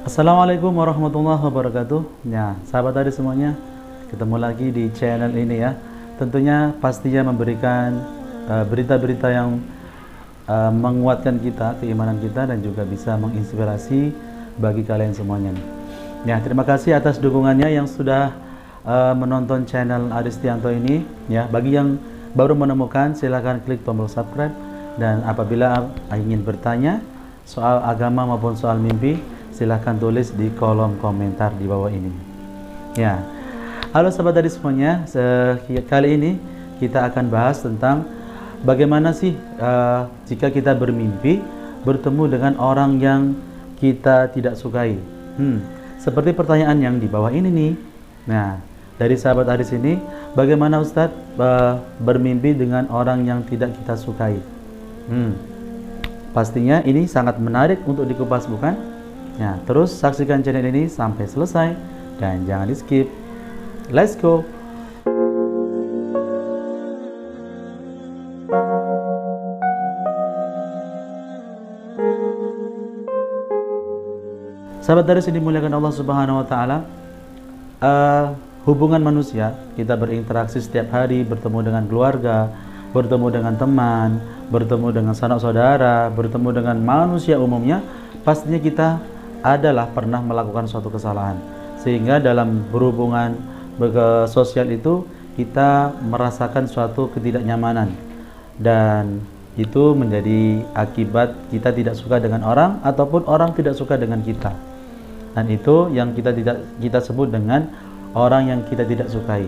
Assalamualaikum warahmatullahi wabarakatuh. Ya, sahabat tadi semuanya, ketemu lagi di channel ini ya. Tentunya pastinya memberikan berita-berita yang menguatkan kita, keimanan kita, dan juga bisa menginspirasi bagi kalian semuanya nih. Ya, terima kasih atas dukungannya yang sudah menonton channel Aristianto ini. Ya, bagi yang baru menemukan, silahkan klik tombol subscribe, dan apabila ingin bertanya soal agama maupun soal mimpi, silahkan tulis di kolom komentar di bawah ini. Ya, halo sahabat dari semuanya. Kali ini kita akan bahas tentang bagaimana sih jika kita bermimpi bertemu dengan orang yang kita tidak sukai. Seperti pertanyaan yang di bawah ini nih. Nah, dari sahabat Aris ini, bagaimana Ustadz bermimpi dengan orang yang tidak kita sukai? Pastinya ini sangat menarik untuk dikupas, bukan? Nah, terus saksikan channel ini sampai selesai dan jangan di skip. Let's go. Sahabat dari sini dimuliakan Allah Subhanahu wa taala. Hubungan manusia, kita berinteraksi setiap hari, bertemu dengan keluarga, bertemu dengan teman, bertemu dengan sanak saudara, bertemu dengan manusia umumnya, pastinya kita adalah pernah melakukan suatu kesalahan, sehingga dalam berhubungan sosial itu kita merasakan suatu ketidaknyamanan, dan itu menjadi akibat kita tidak suka dengan orang ataupun orang tidak suka dengan kita, dan itu yang kita sebut dengan orang yang kita tidak sukai.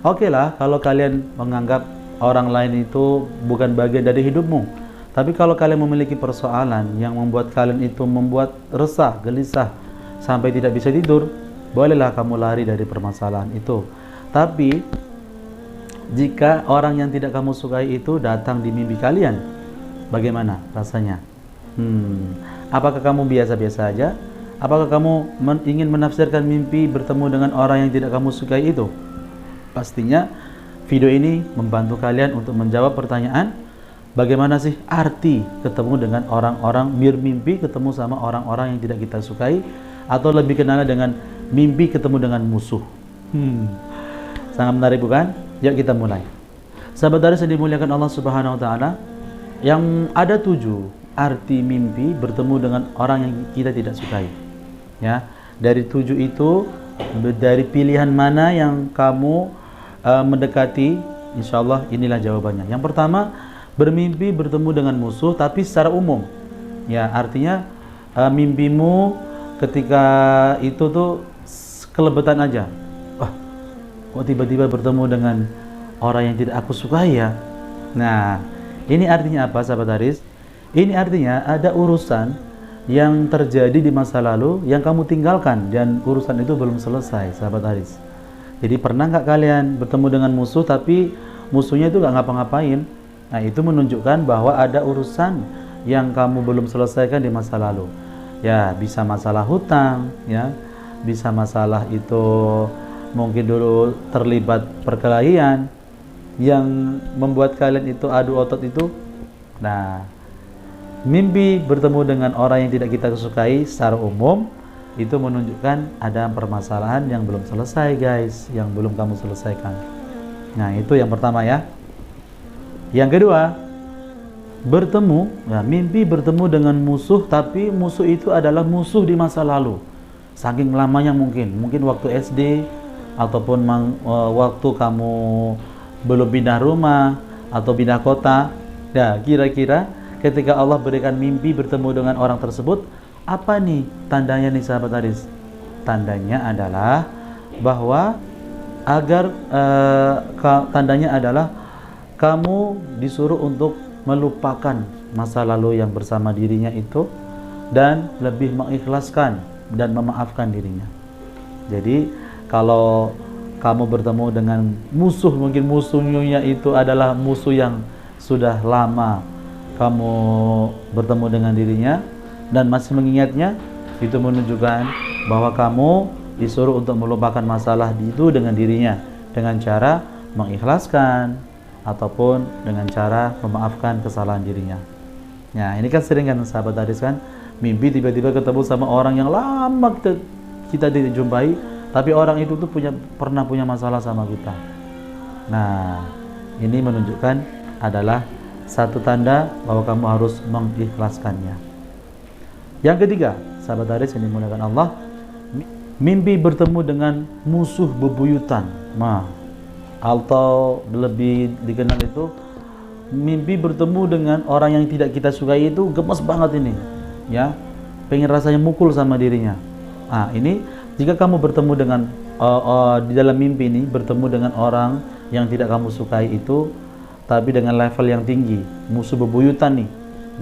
Oke lah, kalau kalian menganggap orang lain itu bukan bagian dari hidupmu, tapi kalau kalian memiliki persoalan yang membuat kalian itu membuat resah, gelisah, sampai tidak bisa tidur, bolehlah kamu lari dari permasalahan itu. Tapi jika orang yang tidak kamu sukai itu datang di mimpi kalian, bagaimana rasanya? Apakah kamu biasa-biasa aja? Apakah kamu ingin menafsirkan mimpi bertemu dengan orang yang tidak kamu sukai itu? Pastinya video ini membantu kalian untuk menjawab pertanyaan, bagaimana sih arti ketemu dengan orang-orang, bermimpi ketemu sama orang-orang yang tidak kita sukai, atau lebih kenal dengan mimpi ketemu dengan musuh. Sangat menarik, bukan? Yuk kita mulai. Sahabat Daris yang dimuliakan Allah Subhanahu wa taala, yang ada 7 arti mimpi bertemu dengan orang yang kita tidak sukai. Ya, dari 7 itu, dari pilihan mana yang kamu mendekati, insya Allah inilah jawabannya. Yang pertama, bermimpi bertemu dengan musuh tapi secara umum. Ya, artinya mimpimu ketika itu tuh kelebetan aja. Wah, kok tiba-tiba bertemu dengan orang yang tidak aku sukai ya? Nah, ini artinya apa sahabat Haris? Ini artinya ada urusan yang terjadi di masa lalu yang kamu tinggalkan, dan urusan itu belum selesai sahabat Haris. Jadi pernah nggak kalian bertemu dengan musuh tapi musuhnya itu nggak ngapa-ngapain? Nah, itu menunjukkan bahwa ada urusan yang kamu belum selesaikan di masa lalu. Ya, bisa masalah hutang, ya, bisa masalah itu mungkin dulu terlibat perkelahian yang membuat kalian itu adu otot itu. Nah, mimpi bertemu dengan orang yang tidak kita sukai secara umum itu menunjukkan ada permasalahan yang belum selesai guys, yang belum kamu selesaikan. Nah, itu yang pertama ya. Yang kedua, mimpi bertemu dengan musuh, tapi musuh itu adalah musuh di masa lalu. Saking lamanya mungkin waktu SD, ataupun waktu kamu belum pindah rumah atau pindah kota. Nah, kira-kira ketika Allah berikan mimpi bertemu dengan orang tersebut, apa nih tandanya nih sahabat Haris? Tandanya adalah bahwa tandanya adalah kamu disuruh untuk melupakan masa lalu yang bersama dirinya itu dan lebih mengikhlaskan dan memaafkan dirinya. Jadi kalau kamu bertemu dengan musuh, mungkin musuhnya itu adalah musuh yang sudah lama kamu bertemu dengan dirinya dan masih mengingatnya, itu menunjukkan bahwa kamu disuruh untuk melupakan masalah itu dengan dirinya, dengan cara mengikhlaskan ataupun dengan cara memaafkan kesalahan dirinya. Nah, ini kan sering kan sahabat Haris kan, Mimpi tiba-tiba ketemu sama orang yang lama kita tidak jumpai, tapi orang itu tuh pernah punya masalah sama kita. Nah, ini menunjukkan adalah satu tanda bahwa kamu harus mengikhlaskannya. Yang ketiga, sahabat Haris yang dimuliakan Allah, mimpi bertemu dengan musuh bebuyutan. Atau lebih dikenal itu mimpi bertemu dengan orang yang tidak kita sukai, itu gemes banget ini, ya, pengen rasanya mukul sama dirinya. Ini jika kamu bertemu dengan di dalam mimpi ini bertemu dengan orang yang tidak kamu sukai itu, tapi dengan level yang tinggi, musuh bebuyutan nih,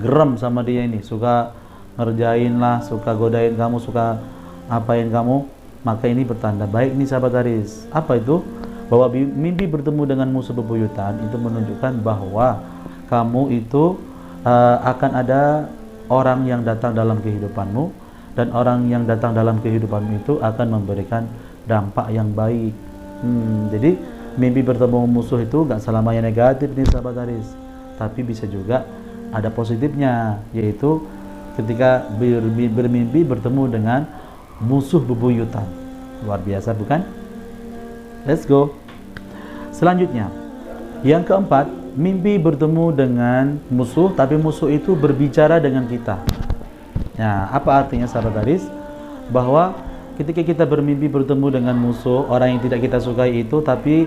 geram sama dia ini, suka ngerjain lah, suka godain kamu, suka apain kamu, maka ini pertanda baik nih sahabat Haris. Apa itu? Bahwa mimpi bertemu dengan musuh bebuyutan itu menunjukkan bahwa kamu itu akan ada orang yang datang dalam kehidupanmu, dan orang yang datang dalam kehidupanmu itu akan memberikan dampak yang baik. Jadi mimpi bertemu musuh itu gak selamanya negatif nih sahabat Haris, tapi bisa juga ada positifnya, yaitu ketika bermimpi bertemu dengan musuh bebuyutan. Luar biasa bukan? Let's go. Selanjutnya, yang keempat, mimpi bertemu dengan musuh, tapi musuh itu berbicara dengan kita. Nah, apa artinya sahabat Haris? Bahwa ketika kita bermimpi bertemu dengan musuh, orang yang tidak kita sukai itu, tapi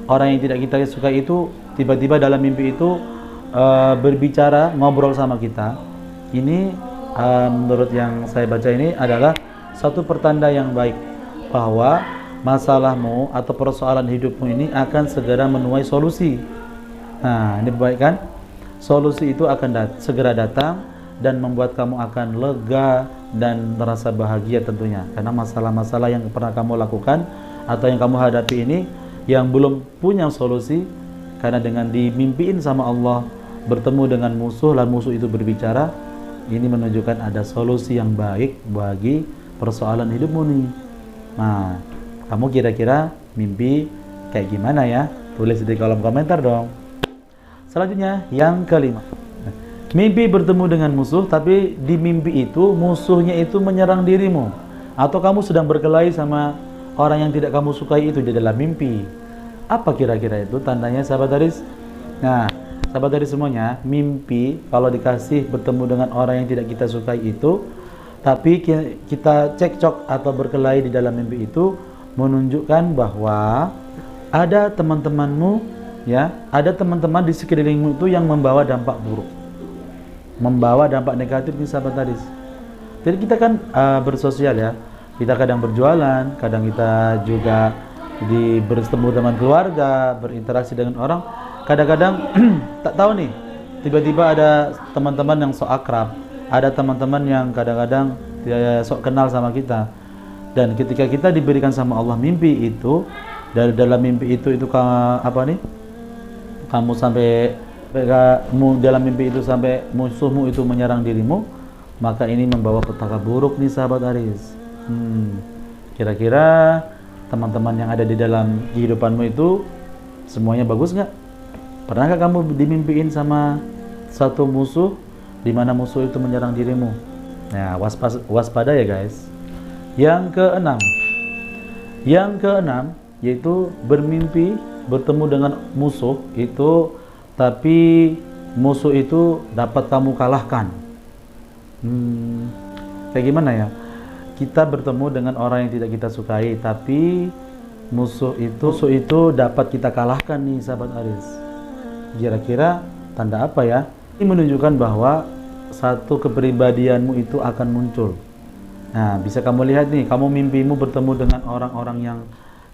orang yang tidak kita sukai itu tiba-tiba dalam mimpi itu berbicara, ngobrol sama kita. Ini menurut yang saya baca ini adalah satu pertanda yang baik, bahwa masalahmu atau persoalan hidupmu ini akan segera menuai solusi. Nah, ini baik kan? Solusi itu akan segera datang dan membuat kamu akan lega dan merasa bahagia tentunya, karena masalah-masalah yang pernah kamu lakukan atau yang kamu hadapi ini yang belum punya solusi, karena dengan dimimpiin sama Allah bertemu dengan musuh, lalu musuh itu berbicara, ini menunjukkan ada solusi yang baik bagi persoalan hidupmu nih. Nah, kamu kira-kira mimpi kayak gimana ya? Tulis di kolom komentar dong. Selanjutnya, yang kelima, mimpi bertemu dengan musuh, tapi di mimpi itu musuhnya itu menyerang dirimu, atau kamu sedang berkelahi sama orang yang tidak kamu sukai itu di dalam mimpi. Apa kira-kira itu tandanya sahabat Haris? Nah, sahabat Haris semuanya, mimpi kalau dikasih bertemu dengan orang yang tidak kita sukai itu, tapi kita cekcok atau berkelahi di dalam mimpi itu, menunjukkan bahwa ada teman-temanmu, ya, ada teman-teman di sekelilingmu itu yang membawa dampak buruk, membawa dampak negatif nih sahabat Haris. Jadi kita kan bersosial ya, kita kadang berjualan, kadang kita juga bertemu dengan keluarga, berinteraksi dengan orang. Kadang-kadang tak tahu nih, tiba-tiba ada teman-teman yang sok akrab, ada teman-teman yang kadang-kadang dia sok kenal sama kita. Dan ketika kita diberikan sama Allah mimpi itu, dari dalam mimpi itu kamu sampai dalam mimpi itu sampai musuhmu itu menyerang dirimu, maka ini membawa petaka buruk nih sahabat Haris. Kira-kira teman-teman yang ada di dalam kehidupanmu itu semuanya bagus nggak? Pernahkah kamu dimimpiin sama satu musuh, di mana musuh itu menyerang dirimu? Nah, waspada ya guys. Yang keenam, yaitu bermimpi bertemu dengan musuh itu, tapi musuh itu dapat kamu kalahkan. Kayak gimana ya? Kita bertemu dengan orang yang tidak kita sukai, tapi musuh itu dapat kita kalahkan nih sahabat Haris. Kira-kira tanda apa ya? Ini menunjukkan bahwa satu kepribadianmu itu akan muncul. Nah, bisa kamu lihat nih, kamu mimpimu bertemu dengan orang-orang yang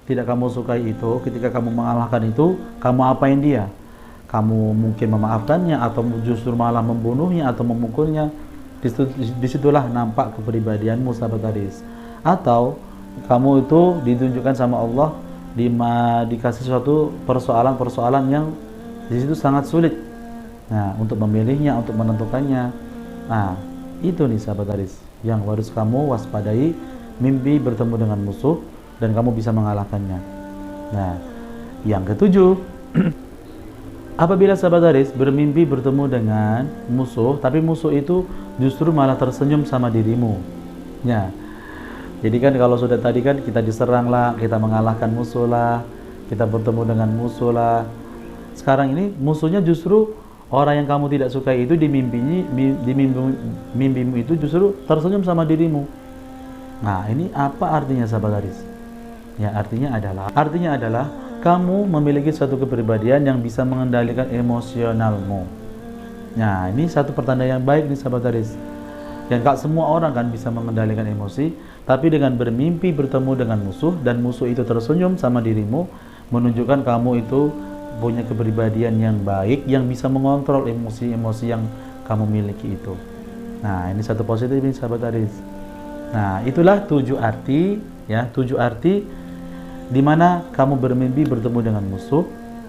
tidak kamu sukai itu, ketika kamu mengalahkan itu, kamu apain dia? Kamu mungkin memaafkannya, atau justru malah membunuhnya atau memukulnya. Disitulah nampak kepribadianmu sahabat Haris. Atau kamu itu ditunjukkan sama Allah dikasih suatu persoalan-persoalan yang disitu sangat sulit. Nah, untuk memilihnya, untuk menentukannya. Nah, itu nih sahabat Haris yang harus kamu waspadai, mimpi bertemu dengan musuh dan kamu bisa mengalahkannya. Nah, yang ketujuh, Apabila sahabat Haris bermimpi bertemu dengan musuh, tapi musuh itu justru malah tersenyum sama dirimu. Ya. Jadi kan kalau sudah tadi kan kita diserang lah, kita mengalahkan musuh lah, kita bertemu dengan musuh lah. Sekarang ini musuhnya justru orang yang kamu tidak suka itu di mimpimu itu justru tersenyum sama dirimu. Nah, ini apa artinya sahabat Haris? Ya, artinya adalah kamu memiliki satu kepribadian yang bisa mengendalikan emosionalmu. Nah, ini satu pertanda yang baik nih sahabat Haris. Dan gak semua orang kan bisa mengendalikan emosi, tapi dengan bermimpi bertemu dengan musuh dan musuh itu tersenyum sama dirimu, menunjukkan kamu itu punya kepribadian yang baik yang bisa mengontrol emosi-emosi yang kamu miliki itu. Nah, ini satu positif nih sahabat Haris. Nah, itulah 7 arti ya, 7 arti di mana kamu bermimpi bertemu dengan musuh.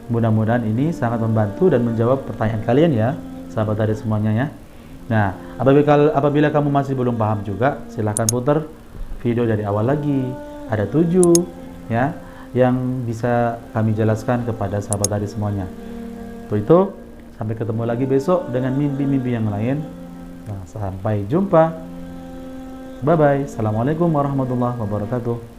Mudah-mudahan ini sangat membantu dan menjawab pertanyaan kalian ya, sahabat Haris semuanya ya. Nah, apabila kamu masih belum paham juga, silahkan putar video dari awal lagi. Ada 7 ya yang bisa kami jelaskan kepada sahabat Haris semuanya. Untuk itu, sampai ketemu lagi besok dengan mimpi-mimpi yang lain. Nah, sampai jumpa. Bye bye. Assalamualaikum warahmatullahi wabarakatuh.